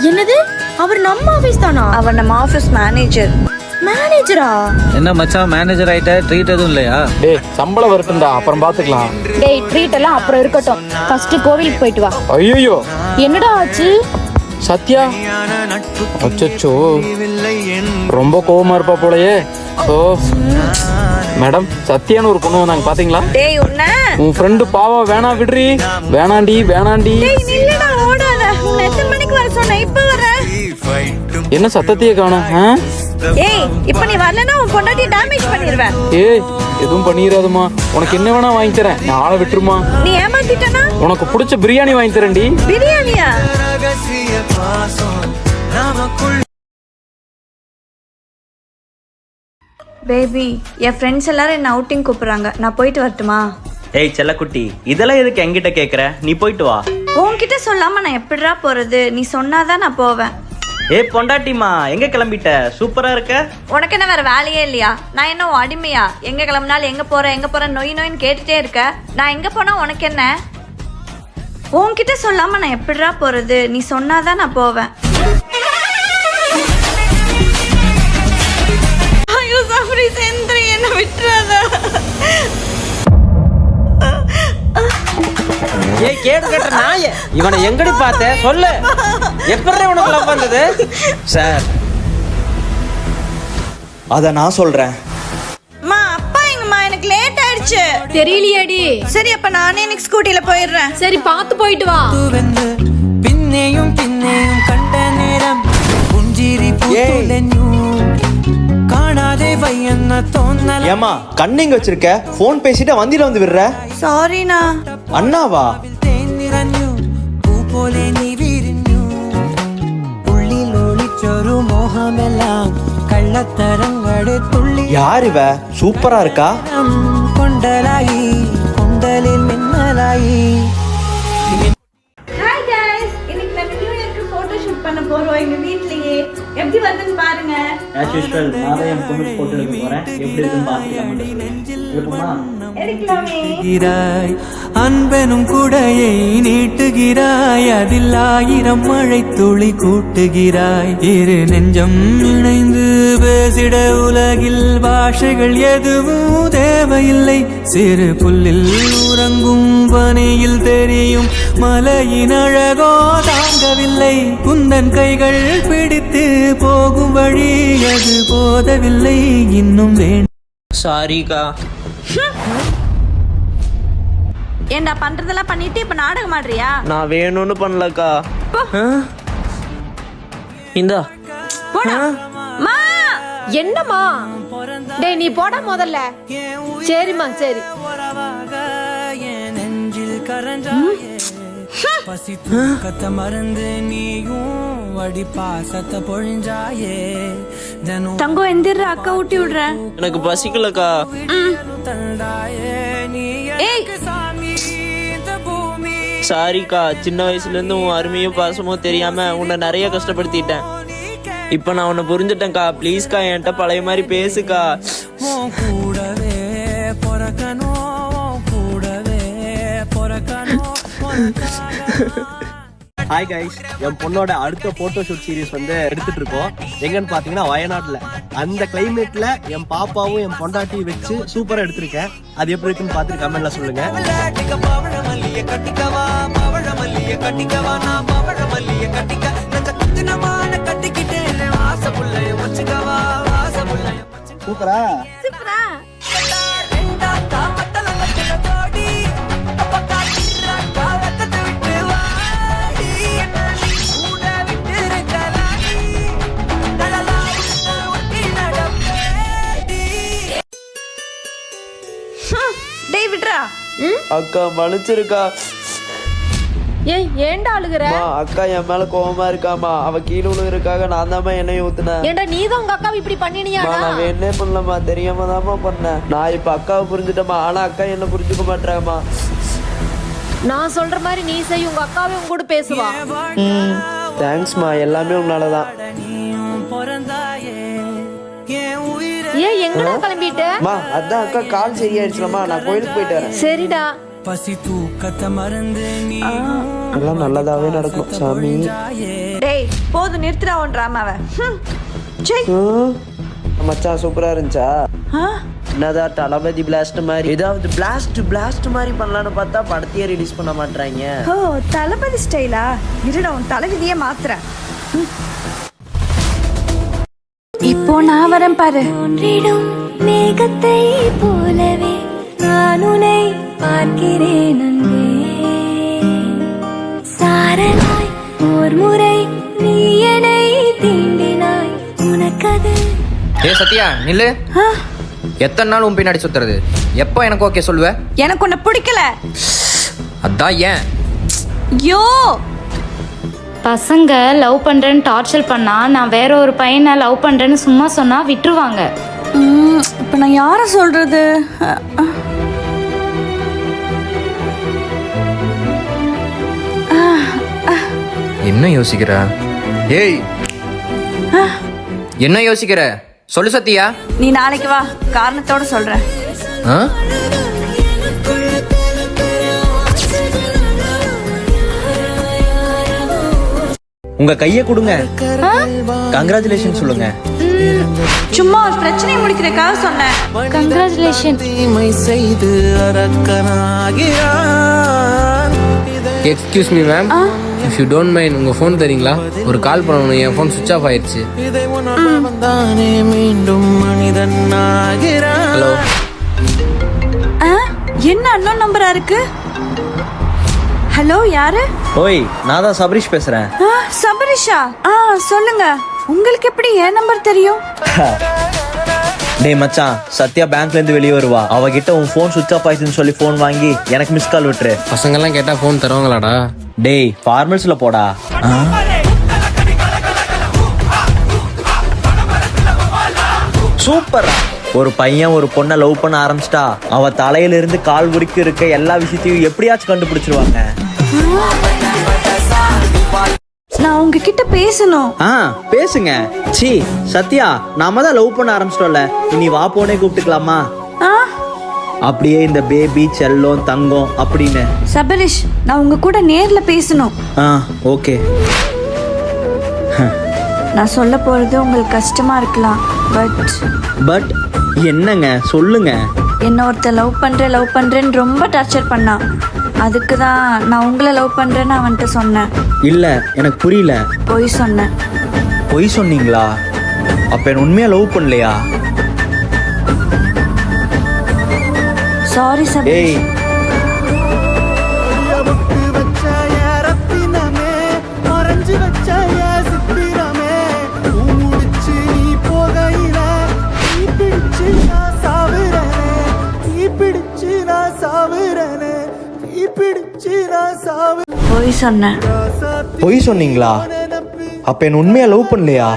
என்னது? அவர் நம்ம ஆபீஸ் தானா? அவர் நம்ம ஆபீஸ் மேனேஜர். மேனேஜரா? என்ன மச்சான் மேனேஜர் ஆயிட்ட, ட்ரீட் எதுவும் இல்லையா? டேய் சம்பளம் வரட்டும்டா, அப்புறம் பாத்துக்கலாம். டேய் ட்ரீட் எல்லாம் அப்புறம் இருக்கட்டும், ஃபர்ஸ்ட் கோவிலுக்கு போயிட்டு வா. ஐயோ என்னடா ஆச்சு? சத்யா அச்சோ ரொம்ப கோவமா இருப்பா போலயே. ஓ மேடம், சத்யான்னு ஒரு பொண்ணு வந்தாங்க பாத்தீங்களா? டேய் உன்ன உன் ஃப்ரெண்டு பாவா வேணா விடுறி. வேணாண்டி வேணாண்டி. டேய் நில்லுடா, ஓடாத. உன்னை எத்தனை மணிக்கு வர சொன்ன? இப்ப வரேன். என்ன சத்தத்தையே காணோம்? ஏய் இப்ப நீ வரலனா உன் பொண்டாட்டி டேமேஜ் பண்ணிடுவேன். ஏய் எதுவும் பண்ணிராதமா, உனக்கு என்ன வேணா வாங்கி தரேன், நான் ஆளை விட்டுருமா. நீ ஏமாத்திட்டனா உனக்கு பிடிச்ச பிரியாணி வாங்கி தரேன்டி. பிரியாணியா? பேபி, என் ஃப்ரெண்ட்ஸ் எல்லாரும் என்ன அவுட்டிங் கூப்பிடுறாங்க, நான் போயிட்டு வரட்டுமா? ஏய் செல்லக்குட்டி, இதெல்லாம் எதுக்கு என்கிட்ட கேக்குற? நீ போயிட்டு வா. உன்கிட்ட சொல்லாம நான் எப்படிடா போறது? நீ சொன்னாதான் நான் போவேன். ஏ பொண்டாட்டிமா, எங்க கிளம்பிட்ட? சூப்பரா இருக்க. உனக்கு என்ன வேற வேலையே இல்லையா? நான் என்ன உன் அடிமையா? எங்க கிளம்பினாலும் எங்க போற நொய் நொயின்னு கேட்டுட்டே இருக்க. நான் எங்க போனா உனக்கு என்ன? உன்கிட்ட சொல்லாம நான் எப்படிடா போறது? நீ சொன்னாதான் நான் போவேன். ஐயோ சஃப்ரி செந்திரி, என்ன விட்டுறாத. ஏய் கேடு கேட்ட நாயே, இவனை எங்கடி பார்த்த சொல்லு. எப்படி உனக்கு லவ் வந்தது? சார் அத நான் சொல்றேன். அம்மா அப்பா எங்கம்மா, எனக்கு லேட் ஆயிடுச்சு. தெரியலையேடி. சரி அப்ப நானே எனக்கு ஸ்கூட்டில போயிடுறேன். சரி பார்த்து போயிட்டு வா. പിന്നെയും പിന്നെയും കണ്ട നേരം പുഞ്ചിരി പൂത്തുലഞ്ഞു കാണാതെ വയ്യെന്ന തോന്നൽ. ஏமா கண்ணிங்க வச்சிருக்க, போன் பேசிட்டு வண்டியில வந்து விடுற. சாரிண்ணா. அண்ணாவா? തേൻ നിറഞ്ഞു പൂ പോലെ നീ വിരിഞ്ഞു ഉള്ളിൽ ഒളിച്ചൊരു മോഹമെല്ലാം കള്ളത്തരങ്ങളെ തുള്ളി. யார் இவ? சூப்பரா இருக்கா. കൊണ്ടലായി കൊണ്ടലിൽ മിന്നലായി. ஹாய் गाइस, இன்னைக்கு நம்ம நியூ இயர்க்கு போட்டோ ஷூட் பண்ண போறோம் எங்க வீட்லயே. எப்படி வருதுன்னு பாருங்க. as usual நான் தான் என் பொண்ணு போட்டு எடுக்க போறேன். எப்படி இருக்குன்னு பாத்துக்கலாம். எடுக்கலாமே. அன்பனும் குடையை நீட்டுகிறாய், அதில் 1000 மழை துளி கூட்டுகிறாய். இரு நெஞ்சம் இணைந்து பேசிட உலகில் பாஷைகள் எதுவும் தேவையில்லை. சிறு புல்லில் உறங்கும் பனியில் தெரியும் மலையின் அழகோ தாங்கவில்லை. குந்தன் கைகள் பிடித்து போகும் வழி அது போதவில்லை, இன்னும் வேண்டும். சாரிக்கா. ஏண்டா பண்றதெல்லாம் பண்ணிட்டு இப்ப நாடகம் ஆடுறியா? நான் வேணும்னு பண்ணலக்கா. இந்தா போடா. மா என்னம்மா? டேய் நீ போடா முதல்ல. சரிம்மா சரி. நெஞ்சில் கரஞ்சாயே பசி தூக்கத்தை மறந்து நீயும் வடி பாசத்தை பொழிஞ்சாயே. தினம் தங்கம் எந்திர, அக்கா ஊட்டி விடுறேன். எனக்கு பசிக்கலக்கா. தந்தாயே நீ ஏய் சாமி இந்த பூமி. சாரிக்கா, சின்ன வயசுல இருந்து உன் அருமையும் பாசமும் தெரியாம உன்னை நிறைய கஷ்டப்படுத்திட்டேன். இப்ப நான் உன்னை புரிஞ்சுட்டேன்க்கா. ப்ளீஸ்க்கா என்கிட்ட பழைய மாதிரி பேசுக்கா. கூடவே பொறக்கணும், கூடவே பொறக்கணும். ஹாய் கைஸ், என் பொண்ணோட அடுத்த போட்டோ ஷூட் சீரிஸ் வந்து எடுத்துட்டு இருக்கோம். எங்கன்னு பாத்தீங்கன்னா வயநாட்டுல. அந்த கிளைமேட்ல என் பாப்பாவும் என் பொண்டாட்டியும் வச்சு சூப்பரா எடுத்திருக்கேன். அது எப்படி இருக்குன்னு பார்த்துட்டு கமெண்ட்ல சொல்லுங்க. பவழமல்லிய கட்டிக்கவா, பவழமல்லிய கட்டிக்கவா, நான் பவழமல்லிய கட்டிக்க நச்சத்தினமான கட்டிக்கிட்டேன். வாசப்புள்ளைய வச்சுக்கவா, வாசப்புள்ளைய சூப்பரா சூப்பரா. டேய் விட்றா. அக்கா மன்னிச்சிருக்கா. ஏய் ஏன்டா அழுகுற? அக்கா என் மேல கோவமா இருக்காமா. அவ கீழே விழுகிறதுக்காக நான் தான் எண்ணெய் ஊத்துனேன். ஏன்டா நீதான் உங்க அக்காவை இப்படி பண்ணினியாடா? நான் வேணே பண்ணலமா, தெரியாம தான்மா பண்ணேன். நான் இப்ப அக்காவை புரிஞ்சுட்டேமா, ஆனா அக்கா என்ன புரிஞ்சுக்க மாட்டாங்கம்மா. நான் சொல்ற மாதிரி நீ செய், உங்க அக்காவே உங்க கூட பேசுவா. தேங்க்ஸ்மா, எல்லாமே உன்னாலதான். ஏய் எங்கடா கிளம்பிட்ட? அதான் அக்கா கால் சரியாயிடுச்சுலமா, நான் கோயிலுக்கு போயிட்டு வரேன். சரிடா. பசி தூக்கத்தை மறந்து நீ எல்லாம் நல்லதாவே நடக்கும் சாமி. டேய் ஏய் போதும் நிறுத்துறா உன் ட்ராமாவை. ஜெய் மச்சான் சூப்பரா இருந்துச்சா? என்னதான் தளபதி பிளாஸ்ட் மாதிரி ஏதாவது பிளாஸ்ட் மாதிரி பண்ணலான்னு பார்த்தா படத்தையே ரிலீஸ் பண்ண மாட்டாங்க. ஓ தளபதி ஸ்டைலா? இருடா உன் தலைவிதியே மாத்துறேன். இப்போ நான் வரேன் பாரு. ஒன்றிடும் மேகத்தை போலவே நான் உன்னை பார்க்கிறேன் அன்பே. சாரலாய் ஓர் முறை நீ என்னை தீண்டினாய் உனக்கது. ஏ சத்யா நில்லு. எத்தனை நாள் உன் பின்னாடி சுத்துறது? எப்போ எனக்கு ஓகே சொல்லுவ? எனக்கு உன்னை பிடிக்கல. அதான் ஏன்? யோ பசங்க லவ் பண்றேன்னு டார்ச்சர் பண்ணா நான் வேற ஒரு பையனை லவ் பண்றேன்னு சும்மா சொன்னா விட்டுருவாங்க. இப்போ நான் யாரை சொல்றது? என்ன யோசிக்கிற? ஏய் என்ன யோசிக்கிற? சொல்லு சத்யா. நீ நாளைக்கு வா, காரணத்தோட சொல்றேன். ஆ? உங்க கையை கொடுங்க, கங்க்ராச்சுலேஷன் சொல்லுங்க. சும்மா ஒரு பிரச்சனையை முடிக்கிறதுக்காக சொன்னேன். கங்க்ராச்சுலேஷன். செய்து அரக்கனாகிறான். Excuse me ma'am, if you don't mind உங்கள் ஃபோன் தரீங்களா? ஒரு கால் பண்ணணும், என் ஃபோன் சுவிச் ஆஃப் ஆயிடுச்சு. இதை உணர்ந்தவன் தானே மீண்டும் மனிதன் ஆகிறான். ஹலோ, என்ன அன்னோன் நம்பரா இருக்கு? ஹலோ யாரு? ஓய், நான் தான் சபரிஷ் பேசுறேன். சபரிஷா? சொல்லுங்க. உங்களுக்கு எப்படி என் நம்பர் தெரியும்? டேய் மச்சான், சத்யா பேங்க்ல இருந்து வெளியே வருவா. அவகிட்ட உன் ஃபோன் சுவிச் ஆஃப் ஆயிடுச்சுன்னு சொல்லி ஃபோன் வாங்கி எனக்கு மிஸ் கால் விட்டுரு. பசங்கெல்லாம் கேட்டால் ஃபோன் தருவாங்களாடா? டேய் ஃபார்மல்ஸ்ல போடா. சூப்பர். ஒரு பையன் ஒரு பொண்ணை லவ் பண்ண ஆரம்பிச்சிட்டா அவ தலையில இருந்து கால் வரைக்கும் இருக்க எல்லா விஷயத்தையும் எப்படியாச்சும் கண்டுபிடிச்சிருவாங்க. நான் உங்ககிட்ட பேசணும். பேசுங்க. சி சத்யா, நாம தான் லவ் பண்ண ஆரம்பிச்சிட்டோம்ல, இனி வா போனே கூப்பிட்டுக்கலாமா? அப்படியே இந்த பேபி செல்லம் தங்கம் அப்படின்னு. சபரிஷ், நான் உங்க கூட நேர்ல பேசணும். ஓகே. நான் சொல்ல போறது உங்களுக்கு கஷ்டமா இருக்கலாம். பட் என்னங்க சொல்லுங்க. என்ன ஒருத்தர் லவ் பண்றேன்னு ரொம்ப டார்ச்சர் பண்ணான். அதுக்கு தான் நான் உங்களை லவ் பண்றேன்னு அவன்கிட்ட சொன்னேன். இல்ல எனக்கு புரியல. பொய் சொன்னேன். பொய் சொன்னீங்களா? அப்ப என்ன உண்மையா லவ் பண்ணலையா? சாரி சபரிஷ். பொய் சொன்னேன். பொய் சொன்னீங்களா? அப்ப என்ன உண்மையா லவ் பண்ணலையா?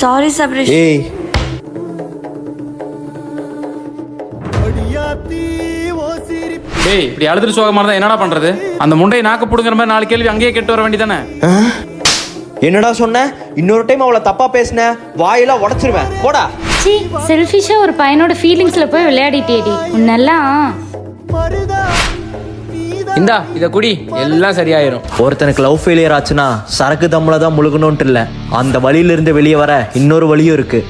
சாரி சபரிஷ். ஏய், டேய் இப்படி அழுதுட்டு சோகமா இருந்தா என்னடா பண்றது? அந்த முண்டையை நாக்கு புடுங்குற மாதிரி 4 கேள்வி அங்கேயே கேட்டு வர வேண்டியதானே? என்னடா சொன்ன? இன்னொரு டைம் அவளை தப்பா பேசின வாயெல்லாம் உடைச்சிருவேன். போடா. சி செல்ஃபிஷா ஒரு பையனோட ஃபீலிங்ஸ்ல போய் விளையாடிட்டேடி. உன்னெல்லாம் இந்தா இதை குடி, எல்லாம் சரியாயிரும். ஒருத்தனுக்கு லவ் ஃபெயிலியர் ஆச்சுன்னா சரக்கு தம்முல தான் முழுகணும்ட்டு இல்ல, அந்த வழியில இருந்து வெளியே வர இன்னொரு வழியும் இருக்கு.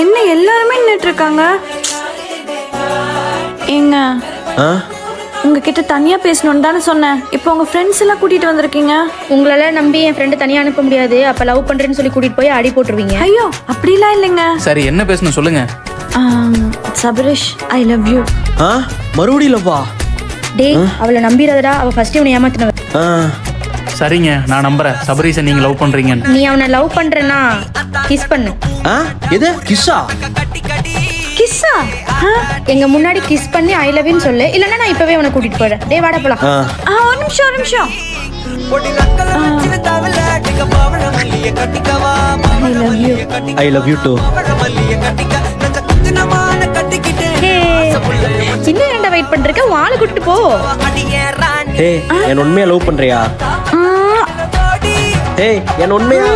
என்ன எல்லாருமே நின்னுட்டு இருக்காங்க? ஏங்க, உங்ககிட்ட தனியா பேசணும்னு தானே சொன்னேன். இப்போ உங்க ஃப்ரெண்ட்ஸ் எல்லாம் கூட்டிட்டு வந்திருக்கீங்க. உங்களெல்லாம் நம்பி என் ஃப்ரெண்டு தனியா அனுப்ப முடியாது. அப்ப லவ் பண்றேன்னு சொல்லி கூட்டிட்டு போய் அடி போட்டுருவீங்க. ஐயோ அப்படிலாம் இல்லைங்க. சரி என்ன பேசணும் சொல்லுங்க. Sabarish, I love you. மறுபடியும் லவ்வா? டேய் அவளை நம்பிராதடா. அவ ஃபர்ஸ்ட் இவனை ஏமாத்தினவ. சரிங்க நான் நம்புறேன் சபரீஷை நீங்க லவ் பண்றீங்க. நீ அவனை லவ் பண்றேன்னா கிஸ் பண்ணு. எது கிஸ்ஸா? கிஸ்ஸா? எங்க முன்னாடி கிஸ் பண்ணி ஐ லவ் யூ சொல்லு, இல்லன்னா நான் இப்பவே உன்னை கூட்டிட்டு போறேன். டேய் வாடா போலாம். ஒரு நிமிஷம். I love you too. இன்னும் ஏன்டா வெயிட் பண்றீங்க? உன் ஆளை கூட்டிட்டு போ. ஏய், என் உண்மையா லவ் பண்றியா? ஏய், என் உண்மையா